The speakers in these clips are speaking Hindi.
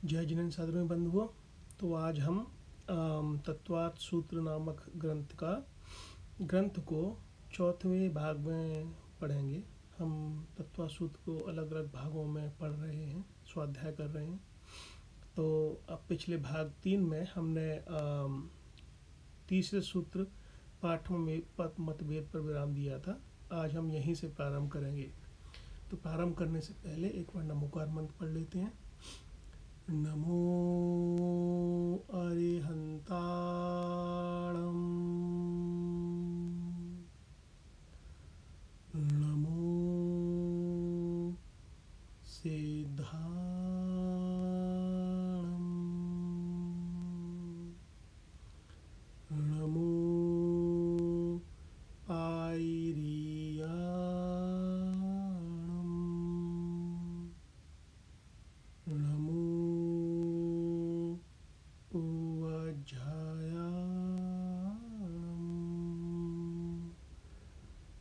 जय जिनेन्द्र साधु बंधुओं। तो आज हम तत्वार्थ सूत्र नामक ग्रंथ को चौथवें भाग में पढ़ेंगे। हम तत्वार्थ सूत्र को अलग अलग भागों में पढ़ रहे हैं, स्वाध्याय कर रहे हैं। तो अब पिछले भाग 3 में हमने तीसरे सूत्र पाठों में मतभेद पर विराम दिया था। आज हम यहीं से प्रारंभ करेंगे। तो प्रारंभ करने से पहले एक बार नमोकार मंत्र पढ़ लेते हैं। नमो अरिहंताणं नमो सिद्धाणं नमो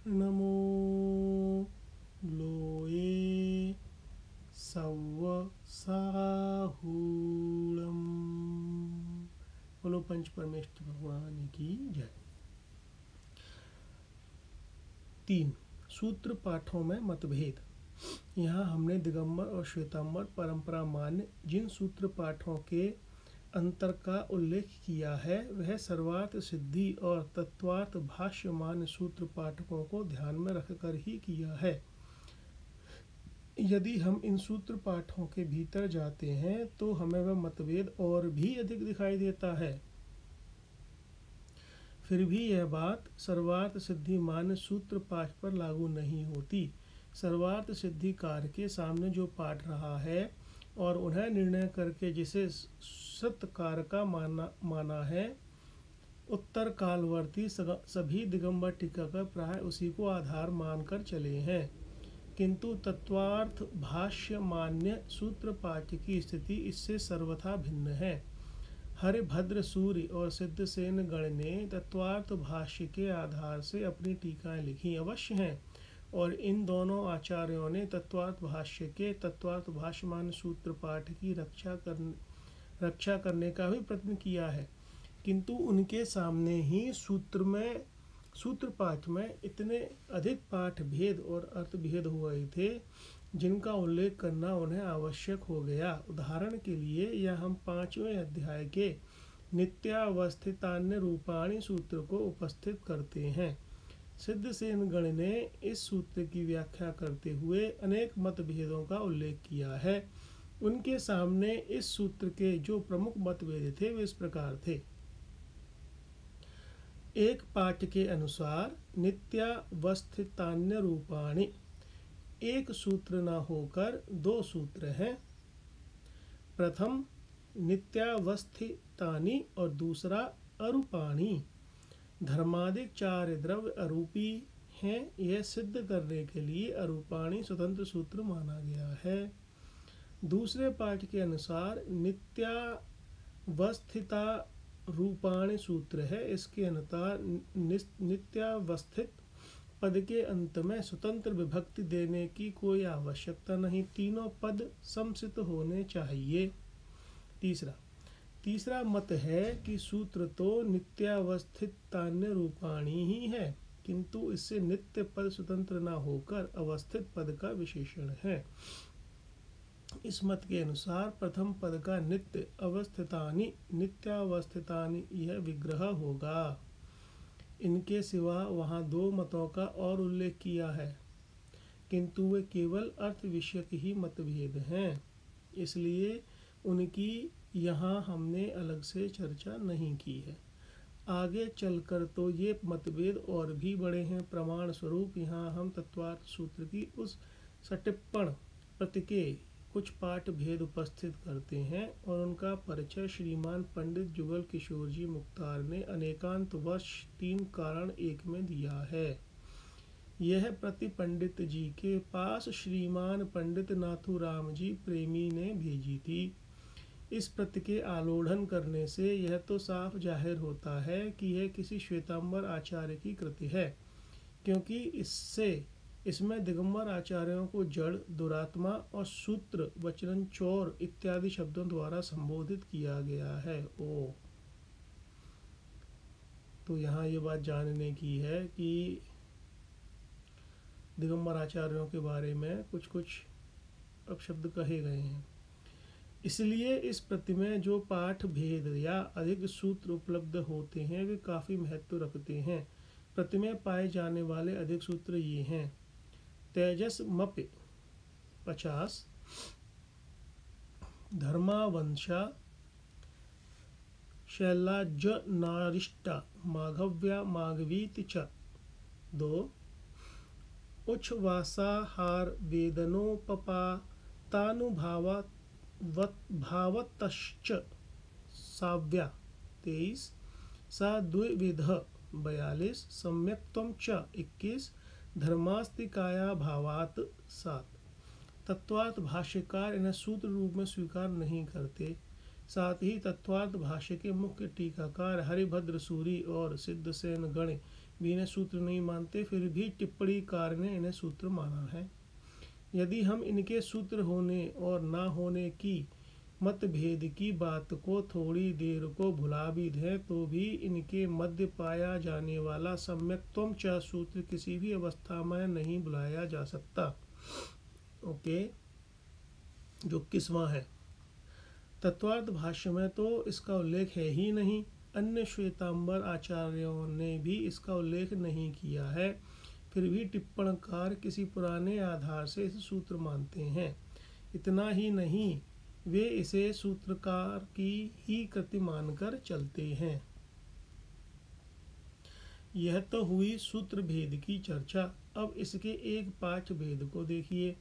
नमो लोये सव्वसाहूलम। बोलो पंच परमेश्वर भगवान की जय। 3 सूत्र पाठों में मतभेद। यहाँ हमने दिगंबर और श्वेतांबर परंपरा मान्य जिन सूत्र पाठों के अंतर का उल्लेख किया है वह सर्वार्थ सिद्धि और तत्वार्थ भाष्य मान्य सूत्र पाठकों को ध्यान में रखकर ही किया है। यदि हम इन सूत्र पाठों के भीतर जाते हैं तो हमें वह मतभेद और भी अधिक दिखाई देता है। फिर भी यह बात सर्वार्थ सिद्धि मान्य सूत्र पाठ पर लागू नहीं होती। सर्वार्थ सिद्धि कार के सामने जो पाठ रहा है और उन्हें निर्णय करके जिसे सत्कार का माना है, उत्तर कालवर्ती सभी दिगंबर टीकाकार प्राय उसी को आधार मानकर चले हैं। किंतु तत्वार्थ भाष्य मान्य सूत्र पाठ की स्थिति इससे सर्वथा भिन्न है। हरिभद्र सूर्य और सिद्धसेन गण ने तत्वार्थ भाष्य के आधार से अपनी टीकाएं लिखी अवश्य हैं, और इन दोनों आचार्यों ने तत्वार्थ भाष्य के तत्वार्थ भाष्यमान सूत्र पाठ की रक्षा करने का भी प्रयत्न किया है। किंतु उनके सामने ही सूत्र पाठ में इतने अधिक पाठ भेद और अर्थ भेद हुए थे जिनका उल्लेख करना उन्हें आवश्यक हो गया। उदाहरण के लिए यह हम 5वें अध्याय के नित्यावस्थितान्य रूपाणी सूत्र को उपस्थित करते हैं। सिद्धसेन गण ने इस सूत्र की व्याख्या करते हुए अनेक मतभेदों का उल्लेख किया है। उनके सामने इस सूत्र के जो प्रमुख मतभेद थे वे इस प्रकार थे। एक पाठ के अनुसार नित्यावस्थितान्य रूपाणी, एक सूत्र न होकर 2 सूत्र हैं। प्रथम नित्यावस्थितानि और दूसरा अरूपाणी। धर्मादिक 4 द्रव्य अरूपी हैं, यह सिद्ध करने के लिए अरूपाणी स्वतंत्र सूत्र माना गया है। दूसरे पाठ के अनुसार नित्यावस्थिता रूपाणी सूत्र है। इसके अनुसार नित्यावस्थित पद के अंत में स्वतंत्र विभक्ति देने की कोई आवश्यकता नहीं, तीनों पद समसित होने चाहिए। तीसरा मत है कि सूत्र तो नित्यावस्थितान्य रूपाणी ही है, किंतु इससे नित्य पद स्वतंत्र न होकर अवस्थित पद का विशेषण है। इस मत के अनुसार प्रथम पद का नित्य अवस्थितानि नित्यावस्थितानि यह विग्रह होगा। इनके सिवा वहाँ 2 मतों का और उल्लेख किया है, किंतु वे केवल अर्थ विषयक ही मतभेद हैं, इसलिए उनकी यहाँ हमने अलग से चर्चा नहीं की है। आगे चलकर तो ये मतभेद और भी बड़े हैं। प्रमाण स्वरूप यहाँ हम तत्वार्थ सूत्र की उस सटिप्पण प्रति के कुछ पाठ भेद उपस्थित करते हैं और उनका परिचय श्रीमान पंडित जुगल किशोर जी मुख्तार ने अनेकांत वर्ष 3 कारण 1 में दिया है। यह प्रति पंडित जी के पास श्रीमान पंडित नाथुराम जी प्रेमी ने भेजी थी। इस प्रति के आलोढ़न करने से यह तो साफ जाहिर होता है कि यह किसी श्वेतांबर आचार्य की कृति है, क्योंकि इससे इसमें दिगंबर आचार्यों को जड़, दुरात्मा और सूत्र, वचन, चौर इत्यादि शब्दों द्वारा संबोधित किया गया है। ओ, तो यहाँ ये बात जानने की है कि दिगंबर आचार्यों के बारे में कुछ कुछ अपशब्द कहे गए हैं। इसलिए इस प्रति में जो पाठ भेद या अधिक सूत्र उपलब्ध होते हैं वे काफ़ी महत्व रखते हैं। प्रति में पाए जाने वाले अधिक सूत्र ये हैं: तेजस मप 50, धर्मावंशा, शैलाजनारिष्टा, माघव्या माघवीति च 2, उच्छ्वासाहार वेदनोपपातानुभावतश्च साव्या 23, सा द्विविध 42, सम्यक्त्वं च 21, धर्मास्तिकाया भावात 7। तत्वार्थ भाष्यकार इन्हें सूत्र रूप में स्वीकार नहीं करते। साथ ही तत्वार्थ भाष्य के मुख्य टीकाकार हरिभद्र सूरी और सिद्धसेन गण भी इन्हें सूत्र नहीं मानते, फिर भी टिप्पणीकार ने इन्हें सूत्र माना है। यदि हम इनके सूत्र होने और ना होने की मतभेद की बात को थोड़ी देर को भुला भी दें तो भी इनके मध्य पाया जाने वाला सम्यक्त्वं च सूत्र किसी भी अवस्था में नहीं बुलाया जा सकता। ओके, जो 21वां है। तत्वार्थ भाष्य में तो इसका उल्लेख है ही नहीं। अन्य श्वेतांबर आचार्यों ने भी इसका उल्लेख नहीं किया है, फिर भी टिप्पणकार किसी पुराने आधार से इस सूत्र मानते हैं। इतना ही नहीं, वे इसे सूत्रकार की ही कृति मानकर चलते हैं। यह तो हुई सूत्र भेद की चर्चा। अब इसके एक पाठ भेद को देखिए।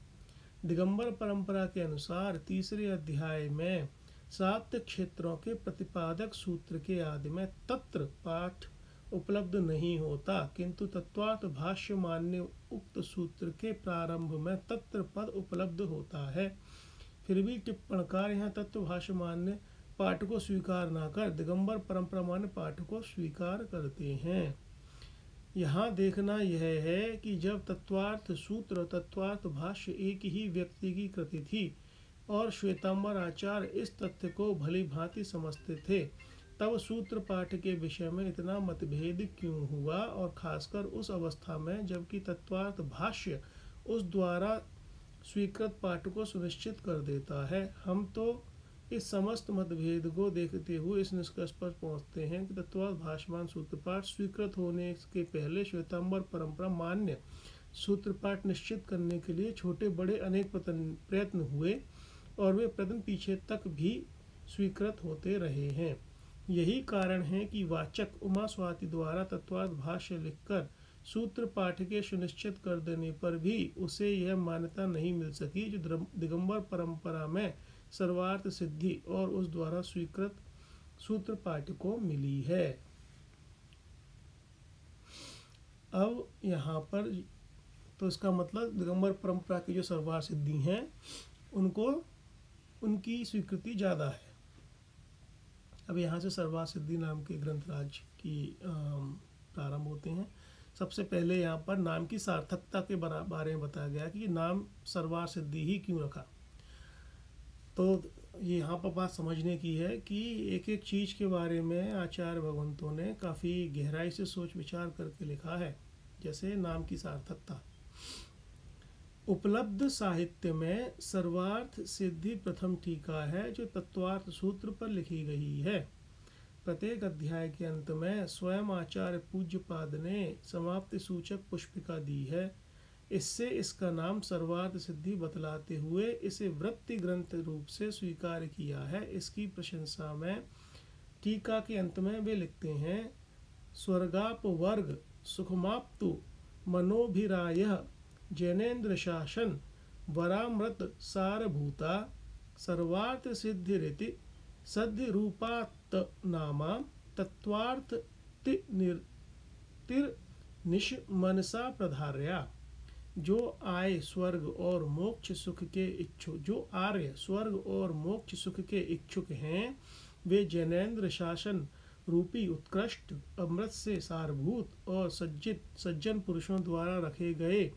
दिगंबर परंपरा के अनुसार तीसरे अध्याय में 7 क्षेत्रों के प्रतिपादक सूत्र के आदि में तत्र पाठ उपलब्ध नहीं होता, किंतु तत्वार्थ भाष्य मान्य उक्त सूत्र के प्रारंभ में तत्र पद उपलब्ध होता है। फिर भी टिप्पणकार यहाँ तत्व भाष्य मान्य पाठ को स्वीकार न कर दिगंबर परंपरा मान्य पाठ को स्वीकार करते हैं। यहाँ देखना यह है कि जब तत्वार्थ सूत्र और तत्वार्थ भाष्य एक ही व्यक्ति की कृति थी और श्वेतांबर आचार्य इस तथ्य को भली भांति समझते थे, तब सूत्र पाठ के विषय में इतना मतभेद क्यों हुआ, और खासकर उस अवस्था में जबकि तत्वार्थ भाष्य उस द्वारा स्वीकृत पाठ को सुनिश्चित कर देता है। हम तो इस समस्त मतभेद को देखते हुए इस निष्कर्ष पर पहुँचते हैं कि तत्वार्थ भाष्यमान सूत्रपाठ स्वीकृत होने के पहले श्वेतांबर परंपरा मान्य सूत्रपाठ निश्चित करने के लिए छोटे बड़े अनेक प्रयत्न हुए और वे प्रयत्न पीछे तक भी स्वीकृत होते रहे हैं। यही कारण है कि वाचक उमा स्वाति द्वारा तत्वार्थ भाष्य लिखकर सूत्र पाठ के सुनिश्चित कर देने पर भी उसे यह मान्यता नहीं मिल सकी जो दिगंबर परंपरा में सर्वार्थ सिद्धि और उस द्वारा स्वीकृत सूत्र पाठ को मिली है। अब यहाँ पर तो इसका मतलब दिगंबर परंपरा की जो सर्वार्थ सिद्धि हैं उनको उनकी स्वीकृति ज़्यादा है। अब यहाँ से सर्वार्थ सिद्धि नाम के ग्रंथराज की प्रारंभ होते हैं। सबसे पहले यहाँ पर नाम की सार्थकता के बारे में बताया गया कि नाम सर्वार्थ सिद्धि ही क्यों रखा। तो ये यहाँ पर बात समझने की है कि एक एक चीज़ के बारे में आचार्य भगवंतों ने काफ़ी गहराई से सोच विचार करके लिखा है। जैसे नाम की सार्थकता, उपलब्ध साहित्य में सर्वार्थ सिद्धि प्रथम टीका है जो तत्वार्थ सूत्र पर लिखी गई है। प्रत्येक अध्याय के अंत में स्वयं आचार्य पूज्यपाद ने समाप्ति सूचक पुष्पिका दी है। इससे इसका नाम सर्वार्थ सिद्धि बतलाते हुए इसे वृत्ति ग्रंथ रूप से स्वीकार किया है। इसकी प्रशंसा में टीका के अंत में वे लिखते हैं, स्वर्गाप वर्ग सुखमाप्तु मनोभिरायः जैनेन्द्र शासन वरामृत सारभूता सर्वार्थ सिद्धिरिति सद्य रूपात नामा तत्वार्थ तिर निश मनसा प्रधार्या। जो आर्य स्वर्ग और मोक्ष सुख के इच्छुक हैं वे जैनेन्द्र शासन रूपी उत्कृष्ट अमृत से सारभूत और सज्जन पुरुषों द्वारा रखे गए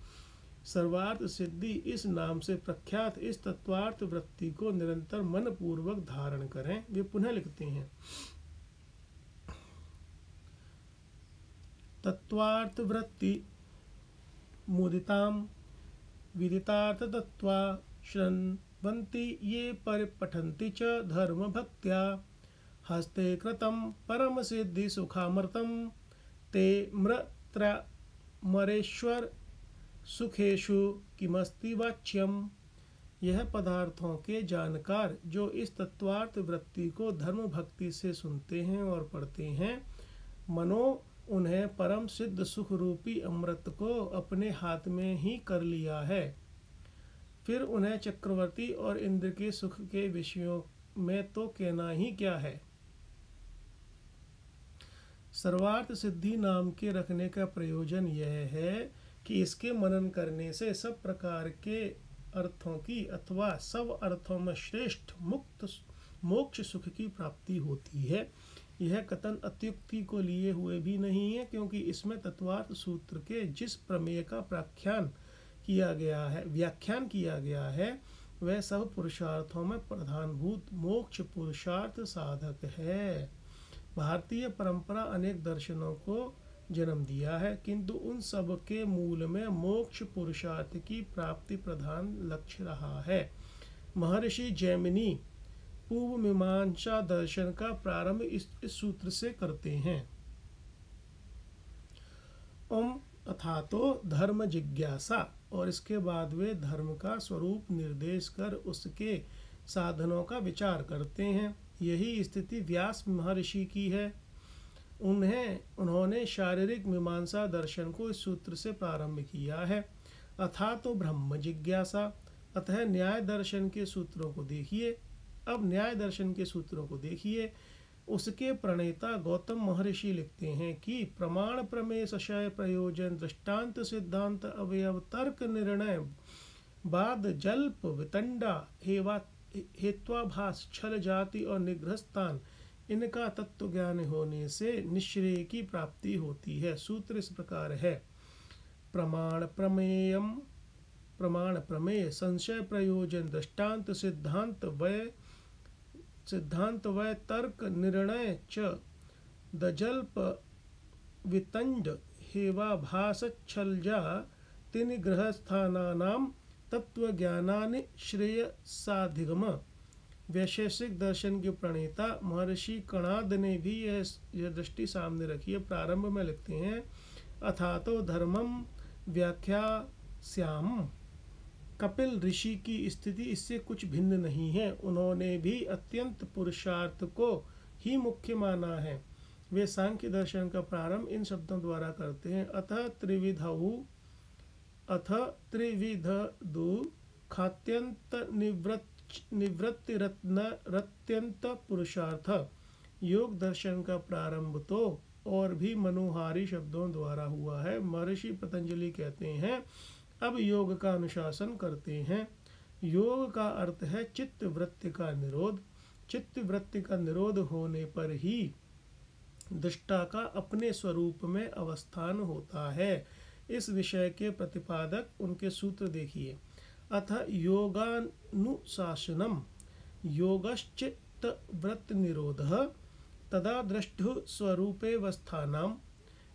सर्वार्थ सिद्धि इस नाम से प्रख्यात इस तत्वार्थ वृत्ति को निरंतर मन पूर्वक धारण करें। वे पुनः लिखते हैं, तत्वार्थ वृत्ति मुदिताम विदितार्थ तत्वा शृण्वन्ति ये परिपठन्ति च धर्म भक्त्या हस्ते कृतं परम सिद्धि सुखामृतं ते मृत्रमरेश्वर सुखेषु किमस्ति वाच्यम। यह पदार्थों के जानकार जो इस तत्वार्थ वृत्ति को धर्म भक्ति से सुनते हैं और पढ़ते हैं, मनो उन्हें परम सिद्ध सुख रूपी अमृत को अपने हाथ में ही कर लिया है। फिर उन्हें चक्रवर्ती और इंद्र के सुख के विषयों में तो कहना ही क्या है। सर्वार्थ सिद्धि नाम के रखने का प्रयोजन यह है कि इसके मनन करने से सब प्रकार के अर्थों की अथवा सब अर्थों में श्रेष्ठ मुक्त मोक्ष सुख की प्राप्ति होती है। यह कथन अत्युक्ति को लिए हुए भी नहीं है, क्योंकि इसमें तत्वार्थ सूत्र के जिस प्रमेय का व्याख्यान किया गया है वह सब पुरुषार्थों में प्रधानभूत मोक्ष पुरुषार्थ साधक है। भारतीय परंपरा अनेक दर्शनों को जन्म दिया है, किंतु उन सब के मूल में मोक्ष पुरुषार्थ की प्राप्ति प्रधान लक्ष्य रहा है। महर्षि जैमिनी पूर्व मीमांसा दर्शन का प्रारंभ इस सूत्र से करते हैं, ओम अथातो धर्म जिज्ञासा, और इसके बाद वे धर्म का स्वरूप निर्देश कर उसके साधनों का विचार करते हैं। यही स्थिति व्यास महर्षि की है। उन्होंने शारीरिक मीमांसा दर्शन को इस सूत्र से प्रारंभ किया है। अथातो ब्रह्म जिज्ञासा, अतः न्याय दर्शन के सूत्रों को देखिए। अब न्याय दर्शन के सूत्रों को देखिए। उसके प्रणेता गौतम महर्षि लिखते हैं कि प्रमाण प्रमेय संशय प्रयोजन दृष्टांत सिद्धांत अवयव तर्क निर्णय बाद जल्प वितंडा हेत्वाभास छल जाति और निग्रह स्थान, इनका तत्व ज्ञान होने से निश्रेय की प्राप्ति होती है। सूत्र इस प्रकार है, प्रमाण प्रमेय संशय प्रयोजन दृष्टांत सिद्धांत वय तर्क निर्णय च दजल्प वितंड हेवाभासच्छलजा तिनिग्रहस्थानानां तत्वज्ञानानि श्रेयसाधिगम। वैशेषिक दर्शन के प्रणेता महर्षि कणाद ने भी यह दृष्टि सामने रखी है। प्रारंभ में लिखते हैं, अथातो धर्मम व्याख्यास्याम। कपिल ऋषि की स्थिति इससे कुछ भिन्न नहीं है। उन्होंने भी अत्यंत पुरुषार्थ को ही मुख्य माना है। वे सांख्य दर्शन का प्रारंभ इन शब्दों द्वारा करते हैं, अथ त्रिविधदु खात्यंत निवृत्तिरत्यंत पुरुषार्थ। योग दर्शन का प्रारंभ तो और भी मनोहारी शब्दों द्वारा हुआ है। महर्षि पतंजलि कहते हैं, अब योग का अनुशासन करते हैं। योग का अर्थ है चित्त वृत्ति का निरोध। चित्त वृत्ति का निरोध होने पर ही दृष्टा का अपने स्वरूप में अवस्थान होता है। इस विषय के प्रतिपादक उनके सूत्र देखिए, अथ योगानुशासनम योगश्चित्त वृत्ति निरोधः तदा दृष्टु स्वरूपेवस्थानाम।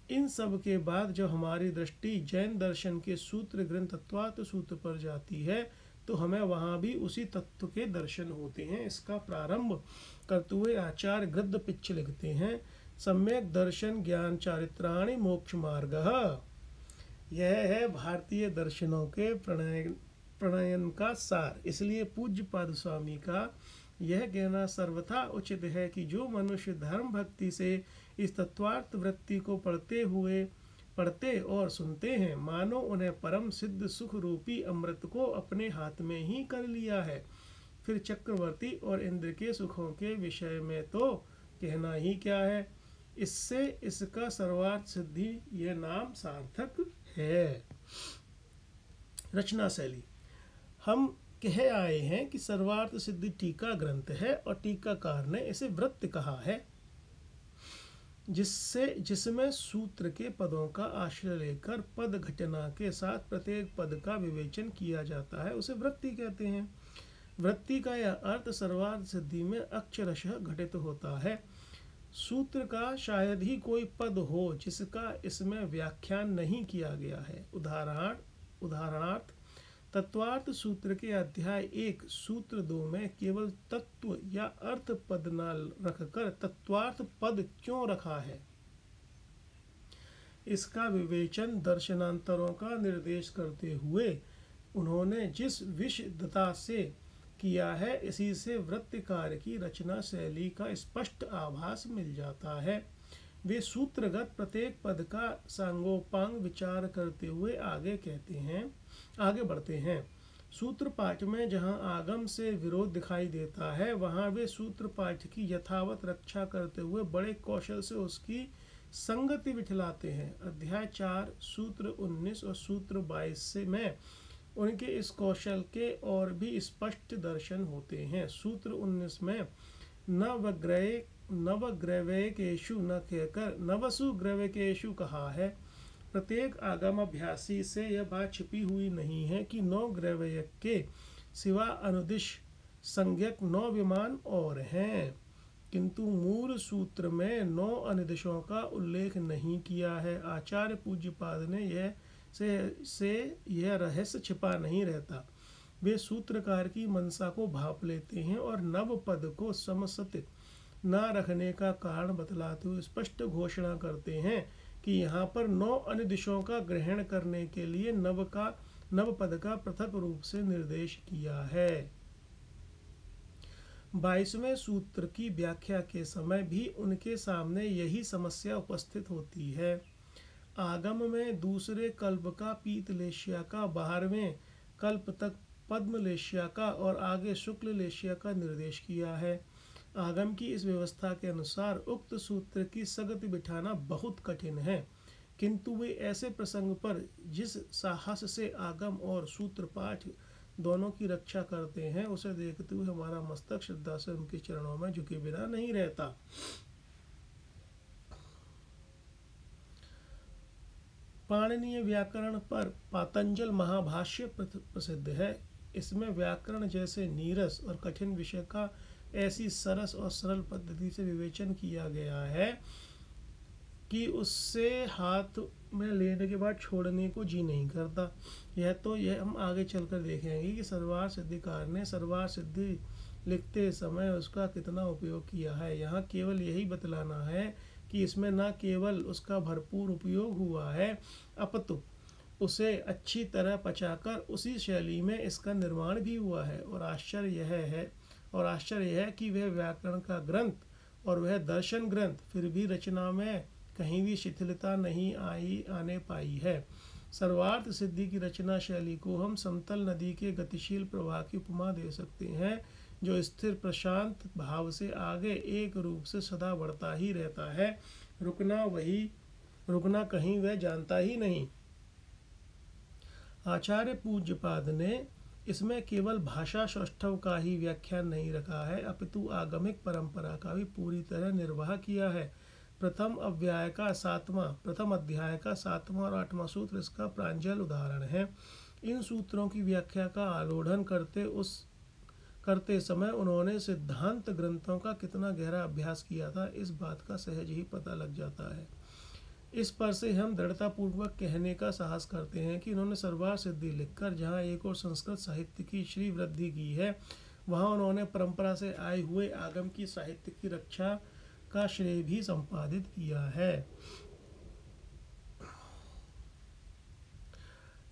इन सब के बाद जब हमारी दृष्टि जैन दर्शन के सूत्र ग्रंथ तत्वार्थ सूत्र पर जाती है तो हमें वहाँ भी उसी तत्व के दर्शन होते हैं। इसका प्रारंभ करते हुए आचार्य गृध्द पिच्छ लिखते हैं, सम्यक दर्शन ज्ञान चारित्राणि मोक्ष मार्गः। यह है भारतीय दर्शनों के प्रणयन का सार। इसलिए पूज्य पाद स्वामी का यह कहना सर्वथा उचित है कि जो मनुष्य धर्म भक्ति से इस तत्वार्थ वृत्ति को पढ़ते और सुनते हैं, मानो उन्हें परम सिद्ध सुख रूपी अमृत को अपने हाथ में ही कर लिया है। फिर चक्रवर्ती और इंद्र के सुखों के विषय में तो कहना ही क्या है। इससे इसका सर्वार्थ सिद्धि यह नाम सार्थक है। रचना शैली, हम कह आए हैं कि सर्वार्थ सिद्धि टीका ग्रंथ है और टीकाकार ने इसे वृत्त कहा है। जिसमें सूत्र के पदों का आश्रय लेकर पद घटना के साथ प्रत्येक पद का विवेचन किया जाता है, उसे वृत्ति कहते हैं। वृत्ति का यह अर्थ सर्वार्थ सिद्धि में अक्षरशः घटित होता है। सूत्र का शायद ही कोई पद हो जिसका इसमें व्याख्यान नहीं किया गया है। उदाहरणार्थ तत्वार्थ सूत्र के अध्याय 1 सूत्र 2 में केवल तत्व या अर्थ पद न रखकर तत्वार्थ पद क्यों रखा है, इसका विवेचन दर्शनांतरों का निर्देश करते हुए उन्होंने जिस विशदता से किया है, इसी से वृत्तिकार की रचना शैली का स्पष्ट आभास मिल जाता है। वे सूत्रगत प्रत्येक पद का सांगोपांग विचार करते हुए आगे बढ़ते हैं। सूत्र पाठ में जहाँ आगम से विरोध दिखाई देता है, वहाँ वे सूत्र पाठ की यथावत रक्षा करते हुए बड़े कौशल से उसकी संगति बिठलाते हैं। अध्याय 4 सूत्र 19 और सूत्र 22 में उनके इस कौशल के और भी स्पष्ट दर्शन होते हैं। सूत्र 19 में नवग्रवेकेषु न कहकर नवसु ग्रवेकेषु कहा है। प्रत्येक आगम अभ्यासी से यह बात छिपी हुई नहीं है कि 9 ग्रवयक के सिवा अनुदिश संज्ञक 9 विमान और हैं, किंतु मूल सूत्र में 9 अनुदिशों का उल्लेख नहीं किया है। आचार्य पूज्यपाद ने यह रहस्य छिपा नहीं रहता। वे सूत्रकार की मनसा को भाप लेते हैं और नव पद को समसत न रखने का कारण बतलाते हुए स्पष्ट घोषणा करते हैं कि यहाँ पर 9 अनुदिशों का ग्रहण करने के लिए नव पद का पृथक रूप से निर्देश किया है। 22वें सूत्र की व्याख्या के समय भी उनके सामने यही समस्या उपस्थित होती है। आगम में दूसरे कल्प का पीतलेशिया का, 12वें कल्प तक पद्मलेशिया का और आगे शुक्ललेशिया का निर्देश किया है। आगम की इस व्यवस्था के अनुसार उक्त सूत्र की संगति बिठाना बहुत कठिन है, किंतु वे ऐसे प्रसंग पर जिस साहस से आगम और सूत्र पाठ दोनों की रक्षा करते हैं, उसे देखते हुए हमारा मस्तक श्रद्धा से उनके चरणों में झुके बिना नहीं रहता। पाणिनीय व्याकरण पर पातंजल महाभाष्य प्रसिद्ध है। इसमें व्याकरण जैसे नीरस और कठिन विषय का ऐसी सरस और सरल पद्धति से विवेचन किया गया है कि उससे हाथ में लेने के बाद छोड़ने को जी नहीं करता। यह हम आगे चलकर देखेंगे कि सर्वार सिद्धिकार ने सर्वार सिद्धि लिखते समय उसका कितना उपयोग किया है। यहाँ केवल यही बतलाना है कि इसमें न केवल उसका भरपूर उपयोग हुआ है, अपितु उसे अच्छी तरह पचाकर उसी शैली में इसका निर्माण भी हुआ है। और आश्चर्य यह है कि वह व्याकरण का ग्रंथ और वह दर्शन ग्रंथ फिर भी रचना में कहीं भी शिथिलता नहीं आने पाई है। सर्वार्थ सिद्धि की रचना शैली को हम समतल नदी के गतिशील प्रवाह की उपमा दे सकते हैं, जो स्थिर प्रशांत भाव से आगे एक रूप से सदा बढ़ता ही रहता है, रुकना कहीं वह जानता ही नहीं। आचार्य पूज्यपाद ने इसमें केवल भाषा सौष्ठव का ही व्याख्यान नहीं रखा है, अपितु आगमिक परंपरा का भी पूरी तरह निर्वाह किया है। प्रथम अध्याय का 7वां और 8वां सूत्र इसका प्रांजल उदाहरण है। इन सूत्रों की व्याख्या का आलोढ़न करते समय उन्होंने सिद्धांत ग्रंथों का कितना गहरा अभ्यास किया था, इस बात का सहज ही पता लग जाता है। इस पर से हम दृढ़तापूर्वक कहने का साहस करते हैं कि उन्होंने सर्वार सिद्धि लिखकर जहाँ एक और संस्कृत साहित्य की श्री वृद्धि की है, वहाँ उन्होंने परंपरा से आए हुए आगम की साहित्य की रक्षा का श्रेय भी संपादित किया है।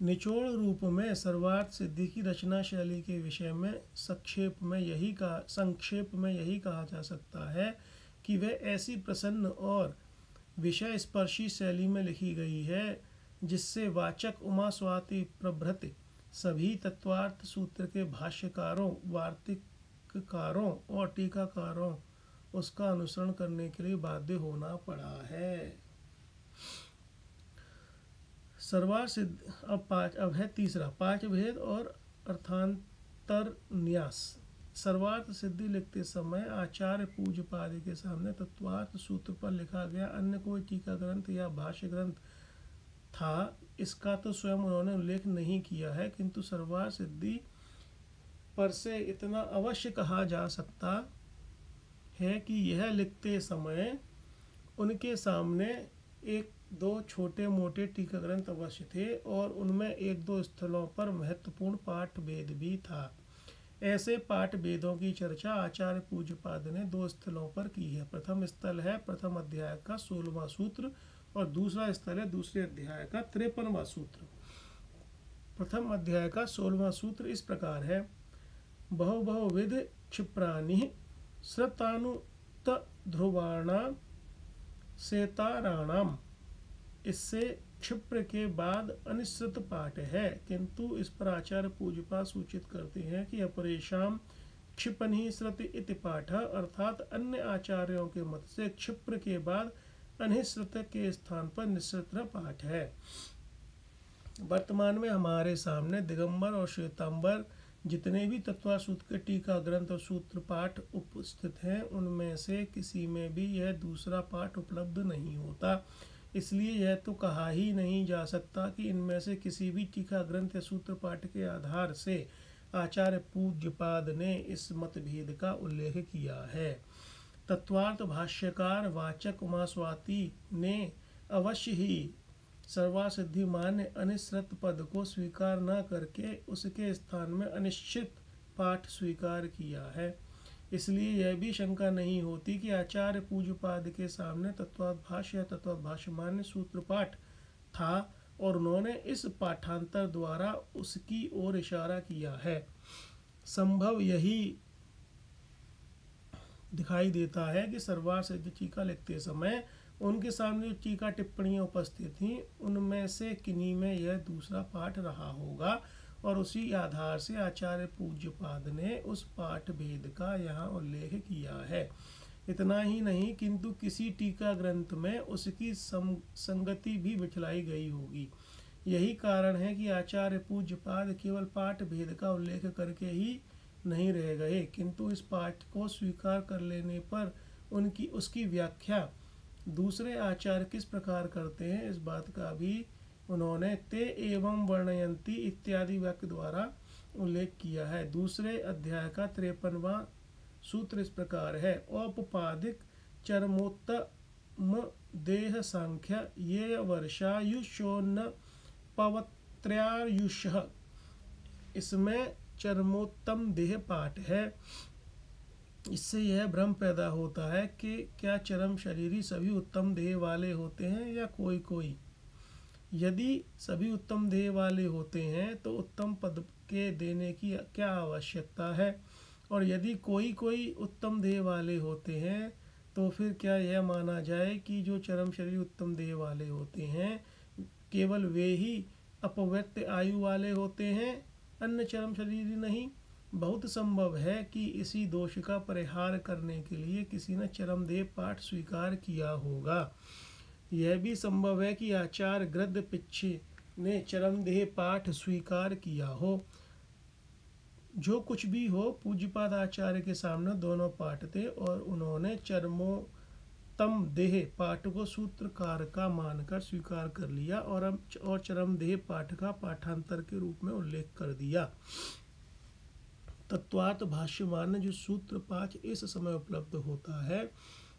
निचोड़ रूप में सर्वार्थ सिद्धि की रचना शैली के विषय में संक्षेप में यही कहा जा सकता है कि वह ऐसी प्रसन्न और विषय स्पर्शी शैली में लिखी गई है, जिससे वाचक उमा स्वाति प्रभृति सभी तत्वार्थ सूत्र के भाष्यकारों, वार्तिककारों और टीकाकारों उसका अनुसरण करने के लिए बाध्य होना पड़ा है। सर्वार सिद्ध अब है तीसरा पांच भेद और अर्थांतर न्यास। सर्वार्थ सिद्धि लिखते समय आचार्य पूज्यपाद के सामने तत्वार्थ सूत्र पर लिखा गया अन्य कोई टीका ग्रंथ या भाष्य ग्रंथ था, इसका तो स्वयं उन्होंने उल्लेख नहीं किया है, किंतु सर्वार्थ सिद्धि पर से इतना अवश्य कहा जा सकता है कि यह लिखते समय उनके सामने एक दो छोटे मोटे टीका ग्रंथ अवश्य थे और उनमें एक दो स्थलों पर महत्वपूर्ण पाठ भेद भी था। ऐसे पाठ भेदों की चर्चा आचार्य पूज्यपाद ने दो स्थलों पर की है। प्रथम स्थल है प्रथम अध्याय का 16वां सूत्र और दूसरा स्थल है दूसरे अध्याय का 53वां सूत्र। प्रथम अध्याय का 16वां सूत्र इस प्रकार है। बहुविध क्षिप्राणि श्रतानुत ध्रुवाणा सेताराणाम। इससे क्षिप्र के बाद अनिश्रित पाठ है, किंतु इस पर आचार्य पूज्यपाद सूचित करते हैं कि अपरेशाम क्षिपनि श्रुति इति पाठ, अर्थात अन्य आचार्यों के मत से क्षिप्र के बाद अनिश्रित के स्थान पर निश्रित पाठ है। वर्तमान में हमारे सामने दिगंबर और श्वेतांबर जितने भी तत्वार्थ सूत्र के टीका ग्रंथ और सूत्र पाठ उपस्थित हैं, उनमें से किसी में भी यह दूसरा पाठ उपलब्ध नहीं होता। इसलिए यह तो कहा ही नहीं जा सकता कि इनमें से किसी भी टीका ग्रंथ या सूत्र पाठ के आधार से आचार्य पूज्यपाद ने इस मतभेद का उल्लेख किया है। तत्वार्थ भाष्यकार वाचक उमास्वाती ने अवश्य ही सर्वार्थ सिद्धि मान्य अनिश्रित पद को स्वीकार न करके उसके स्थान में अनिश्चित पाठ स्वीकार किया है। इसलिए यह भी शंका नहीं होती कि आचार्य पूज्यपाद के सामने तत्वार्थ भाष्य या तत्वार्थ भाष्य मान्य सूत्र पाठ था और उन्होंने इस पाठांतर द्वारा उसकी ओर इशारा किया है। संभव यही दिखाई देता है कि सर्वार्थ सिद्धि टीका लिखते समय उनके सामने जो टीका टिप्पणियां उपस्थित थीं, उनमें से किन्हीं में यह दूसरा पाठ रहा होगा और उसी आधार से आचार्य पूज्यपाद ने उस पाठ भेद का यहाँ उल्लेख किया है। इतना ही नहीं, किंतु किसी टीका ग्रंथ में उसकी संगति भी बिठलाई गई होगी। यही कारण है कि आचार्य पूज्यपाद केवल पाठ भेद का उल्लेख करके ही नहीं रह गए, किंतु इस पाठ को स्वीकार कर लेने पर उसकी व्याख्या दूसरे आचार्य किस प्रकार करते हैं, इस बात का भी उन्होंने ते एवं वर्णयंती इत्यादि वाक्य द्वारा उल्लेख किया है। दूसरे अध्याय का 53वां सूत्र इस प्रकार है। औपपादिक चरमोत्तम देह सांख्य ये वर्षायुषोन्न पवत्र्यायुष। इसमें चरमोत्तम देह पाठ है। इससे यह भ्रम पैदा होता है कि क्या चरम शरीरी सभी उत्तम देह वाले होते हैं या कोई कोई। यदि सभी उत्तम देह वाले होते हैं तो उत्तम पद के देने की क्या आवश्यकता है, और यदि कोई कोई उत्तम देह वाले होते हैं तो फिर क्या यह माना जाए कि जो चरम शरीर उत्तम देह वाले होते हैं केवल वे ही अपव्यक्त आयु वाले होते हैं, अन्य चरम शरीर नहीं। बहुत संभव है कि इसी दोष का परिहार करने के लिए किसी ने चरम देह पाठ स्वीकार किया होगा। यह भी संभव है कि आचार्य गृध्र पिच्छे ने चरम देह पाठ स्वीकार किया हो। जो कुछ भी हो, पूज्यपाद आचार्य के सामने दोनों पाठ थे और उन्होंने चरमोत्तम देह पाठ को सूत्रकार का मानकर स्वीकार कर लिया और चरम देह पाठ का पाठांतर के रूप में उल्लेख कर दिया। तत्वार्थ भाष्यमान जो सूत्र पाठ इस समय उपलब्ध होता है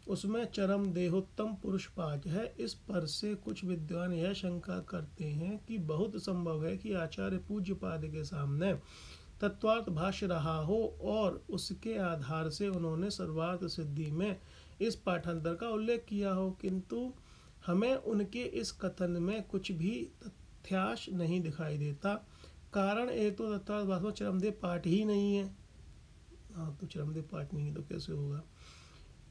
उसमें चरम देहोत्तम पुरुष पाठ है। इस पर से कुछ विद्वान यह शंका करते हैं कि बहुत संभव है कि आचार्य पूज्यपाद के सामने तत्वार्थ भाष्य रहा हो और उसके आधार से उन्होंने सर्वार्थ सिद्धि में इस पाठांतर का उल्लेख किया हो, किंतु हमें उनके इस कथन में कुछ भी तथ्याश नहीं दिखाई देता। कारण एक तो तत्वार्थ भाष्य में चरमदेह पाठ ही नहीं है। तो चरमदेह पाठ नहीं है तो कैसे होगा।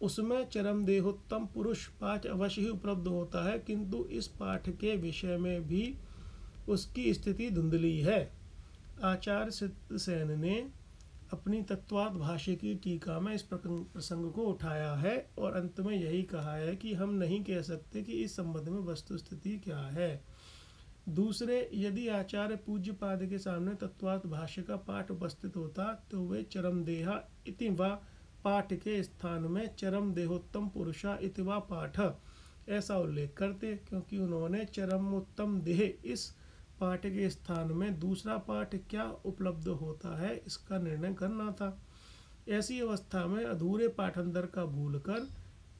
उसमें चरमदेहोत्तम पुरुष पाठ अवश्य ही उपलब्ध होता है, किंतु इस पाठ के विषय में भी उसकी स्थिति धुंधली है। आचार्य सिद्धसेन ने अपनी तत्वार्थ भाष्य की टीका में इस प्रसंग को उठाया है और अंत में यही कहा है कि हम नहीं कह सकते कि इस संबंध में वस्तु स्थिति क्या है। दूसरे, यदि आचार्य पूज्य पाद के सामने तत्वार्थ भाष्य का पाठ उपस्थित होता तो वे चरमदेहा इति वा पाठ के स्थान में चरम देहोत्तम पुरुषा इति वा पाठ ऐसा उल्लेख करते, क्योंकि उन्होंने चरमोत्तम देह इस पाठ के स्थान में दूसरा पाठ क्या उपलब्ध होता है इसका निर्णय करना था। ऐसी अवस्था में अधूरे पाठांतर का भूलकर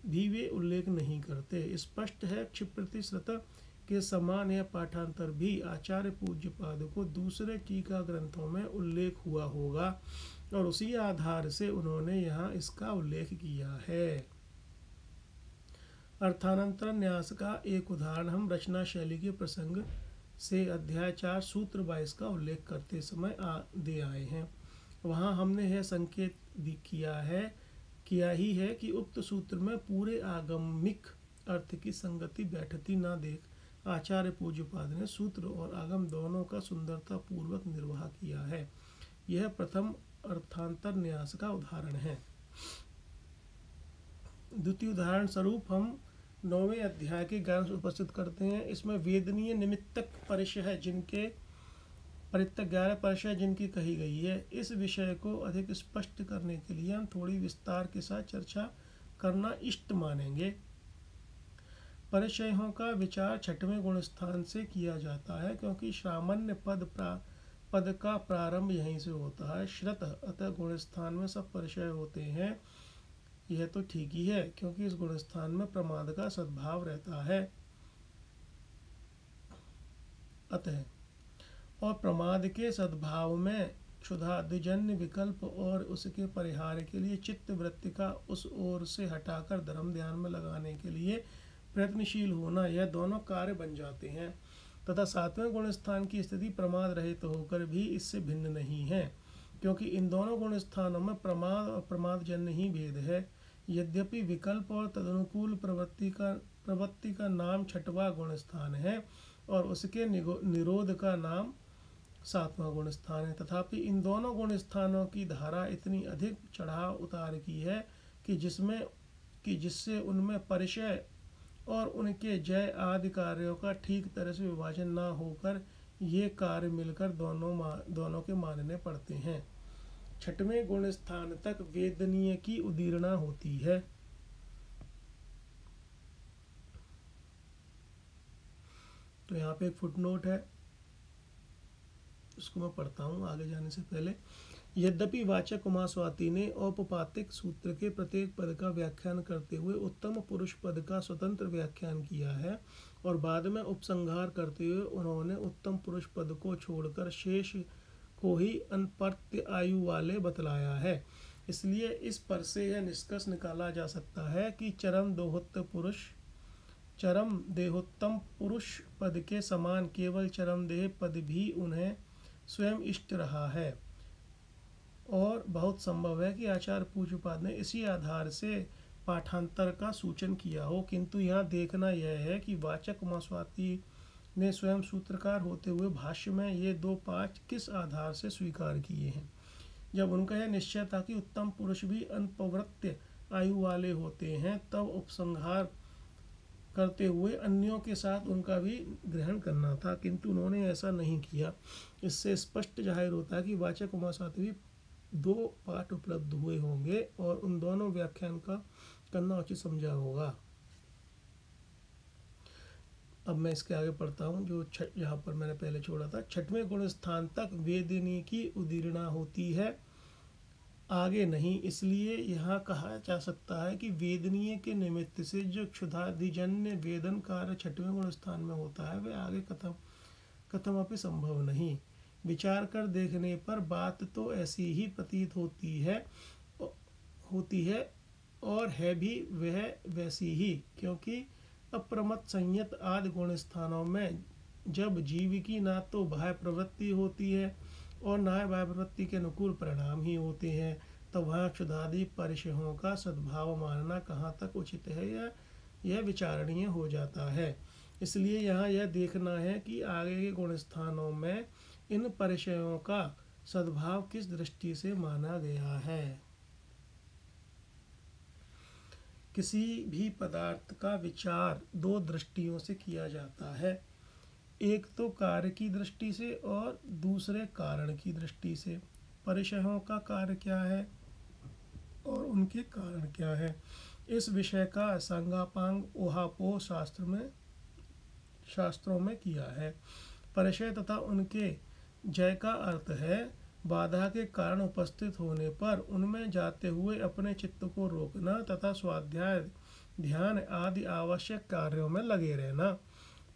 भी वे उल्लेख नहीं करते। स्पष्ट है क्षिप्रतिश्रुत के समान यह पाठांतर भी आचार्य पूज्य पाद को दूसरे टीका ग्रंथों में उल्लेख हुआ होगा और उसी आधार से उन्होंने यहाँ इसका उल्लेख किया है। अर्थानंतर न्यास का एक उदाहरण हम रचना शैली के प्रसंग से अध्याय 4 सूत्र 22 का उल्लेख करते समय दे आए हैं। वहाँ हमने यह संकेत किया ही है कि उक्त सूत्र में पूरे आगमिक अर्थ की संगति बैठती न देख आचार्य पूज्यपाद ने सूत्र और आगम दोनों का सुंदरता पूर्वक निर्वाह किया है। यह प्रथम अर्थांतर न्यास का उदाहरण है। द्वितीय उदाहरण स्वरूप हम 9वें अध्याय के ज्ञान उपस्थित करते हैं। इसमें वेदनीय निमित्तक परिचय है जिनके परित्यक 11 परिचय जिनकी कही गई है। इस विषय को अधिक स्पष्ट करने के लिए हम थोड़ी विस्तार के साथ चर्चा करना इष्ट मानेंगे। परिचयों का विचार 6वें गुण स्थान से किया जाता है, क्योंकि सामान्य पद का प्रारंभ यहीं से होता है। श्रत अतः गुण स्थान में सब परिचय होते हैं। यह तो ठीक ही है, क्योंकि इस गुण स्थान में प्रमाद का सद्भाव रहता है। अतः और प्रमाद के सद्भाव में क्षुधादिजन्य विकल्प और उसके परिहार के लिए चित्त वृत्ति का उस ओर से हटाकर धर्म ध्यान में लगाने के लिए प्रयत्नशील होना, यह दोनों कार्य बन जाते हैं। तथा 7वें गुण स्थान की स्थिति प्रमाद रहित होकर भी इससे भिन्न नहीं है, क्योंकि इन दोनों गुण स्थानों में प्रमाद और प्रमादजन्य ही भेद है। यद्यपि विकल्प और तदनुकूल प्रवृत्ति का नाम 6वां गुण स्थान है और उसके निरोध का नाम 7वां गुण स्थान है, तथापि इन दोनों गुण स्थानों की धारा इतनी अधिक चढ़ाव उतार की है कि जिससे उनमें परिचय और उनके जय आदि कार्यों का ठीक तरह से विभाजन न होकर ये कार्य मिलकर दोनों के मानने पड़ते हैं। 6वें गुण स्थान तक वेदनीय की उदीरणा होती है। तो यहाँ पे एक फुटनोट है, उसको मैं पढ़ता हूँ आगे जाने से पहले। यद्यपि वाचक उमास्वाती ने औपपातिक सूत्र के प्रत्येक पद का व्याख्यान करते हुए उत्तम पुरुष पद का स्वतंत्र व्याख्यान किया है और बाद में उपसंहार करते हुए उन्होंने उत्तम पुरुष पद को छोड़कर शेष को ही अनपर्त्य आयु वाले बतलाया है, इसलिए इस पर से यह निष्कर्ष निकाला जा सकता है कि चरम देहोत्तम पुरुष पद के समान केवल चरम देह पद भी उन्हें स्वयं इष्ट रहा है और बहुत संभव है कि आचार्य पूज्यपाद ने इसी आधार से पाठांतर का सूचन किया हो। किंतु यहाँ देखना यह है कि वाचक उमास्वाती ने स्वयं सूत्रकार होते हुए भाष्य में ये 2 पाठ किस आधार से स्वीकार किए हैं। जब उनका यह निश्चय था कि उत्तम पुरुष भी अनपवृत्य आयु वाले होते हैं, तब उपसंहार करते हुए अन्यों के साथ उनका भी ग्रहण करना था, किंतु उन्होंने ऐसा नहीं किया। इससे स्पष्ट जाहिर होता है कि वाचक उमास्वाती भी 2 पाठ उपलब्ध हुए होंगे और उन दोनों व्याख्यान का करना उचित समझा होगा। अब मैं इसके आगे पढ़ता हूँ जो यहाँ पर मैंने पहले छोड़ा था। 6वें गुण स्थान तक वेदिनी की उदीरणा होती है, आगे नहीं। इसलिए यहाँ कहा जा सकता है कि वेदनीय के निमित्त से जो क्षुधादिजन्य वेदन कार्य 6वें गुण स्थान में होता है वह आगे कथम अपि संभव नहीं। विचार कर देखने पर बात तो ऐसी ही प्रतीत होती है और है भी वह वैसी ही, क्योंकि अप्रमत संयत आदि गुण स्थानों में जब जीव की ना तो बाह्य प्रवृत्ति होती है और ना बाह्य प्रवृत्ति के अनुकूल परिणाम ही होते हैं, तो वहाँ क्षुधादि परिचयों का सद्भाव मानना कहाँ तक उचित है, यह विचारणीय हो जाता है। इसलिए यहाँ यह देखना है कि आगे के गुण स्थानों में इन परिचयों का सद्भाव किस दृष्टि से माना गया है। किसी भी पदार्थ का विचार 2 दृष्टियों से किया जाता है। एक तो कार्य की दृष्टि से और दूसरे कारण की दृष्टि से। परिचयों का कार्य क्या है और उनके कारण क्या है, इस विषय का सांगापांग ऊहापोह शास्त्रों में किया है। परिचय तथा उनके जय का अर्थ है बाधा के कारण उपस्थित होने पर उनमें जाते हुए अपने चित्त को रोकना तथा स्वाध्याय, ध्यान आदि आवश्यक कार्यों में लगे रहना।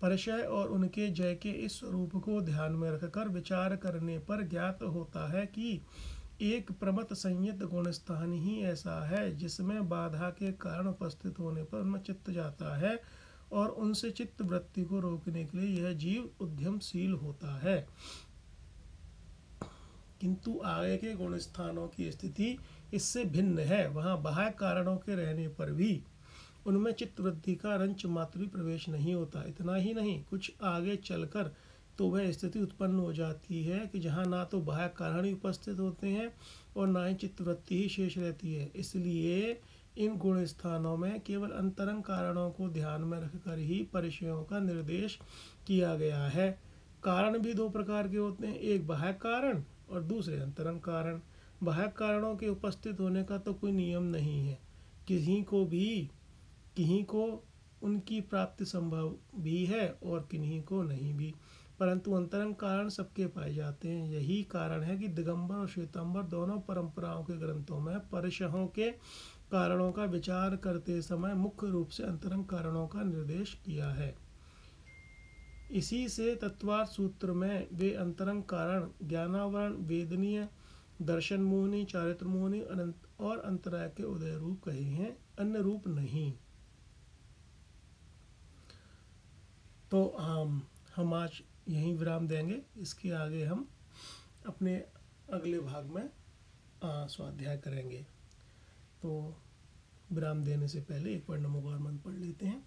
परिचय और उनके जय के इस स्वरूप को ध्यान में रखकर विचार करने पर ज्ञात होता है कि एक प्रमथ संयत गुणस्थान ही ऐसा है जिसमें बाधा के कारण उपस्थित होने पर उनमें चित्त जाता है और उनसे चित्त वृत्ति को रोकने के लिए यह जीव उद्यमशील होता है। किंतु आगे के गुण स्थानों की स्थिति इससे भिन्न है। वहाँ बाह्य कारणों के रहने पर भी उनमें चित्त वृत्ति का रंच मात्र भी प्रवेश नहीं होता। इतना ही नहीं, कुछ आगे चलकर तो वह स्थिति उत्पन्न हो जाती है कि जहाँ ना तो बाह्य कारण ही उपस्थित होते हैं और ना ही चित्त वृत्ति ही शेष रहती है। इसलिए इन गुण स्थानों में केवल अंतरंग कारणों को ध्यान में रखकर ही परिचयों का निर्देश किया गया है। कारण भी दो प्रकार के होते हैं, एक बाह्य कारण और दूसरे अंतरंग कारण। बाह्य कारणों के उपस्थित होने का तो कोई नियम नहीं है, किन्हीं को उनकी प्राप्ति संभव भी है और किन्हीं को नहीं भी, परंतु अंतरंग कारण सबके पाए जाते हैं। यही कारण है कि दिगंबर और श्वेतांबर दोनों परंपराओं के ग्रंथों में परिचयों के कारणों का विचार करते समय मुख्य रूप से अंतरंग कारणों का निर्देश किया है। इसी से तत्वार्थ सूत्र में वे अंतरंग कारण ज्ञानावरण, वेदनीय, दर्शन मोहनी, चारित्र मोहनी और अंतराय के उदय रूप कहे हैं, अन्य रूप नहीं। तो हम आज यहीं विराम देंगे। इसके आगे हम अपने अगले भाग में स्वाध्याय करेंगे। तो विराम देने से पहले एक बार नमो का मंत्र पढ़ लेते हैं।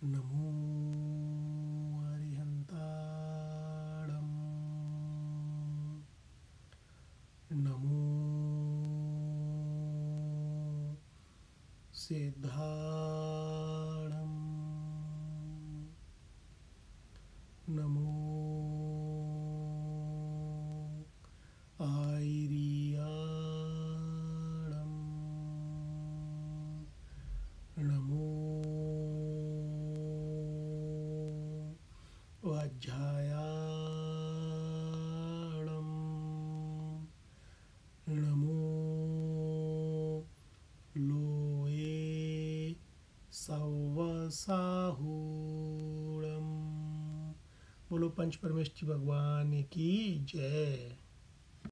नमो अरिहंताणं, नमो सिद्धाणं, नमो आयरियाणं, नमो वाज्झायाणं, नमो लोये सव्वसाहूणं। बोलो पंच परमेष्ठी भगवान की जय।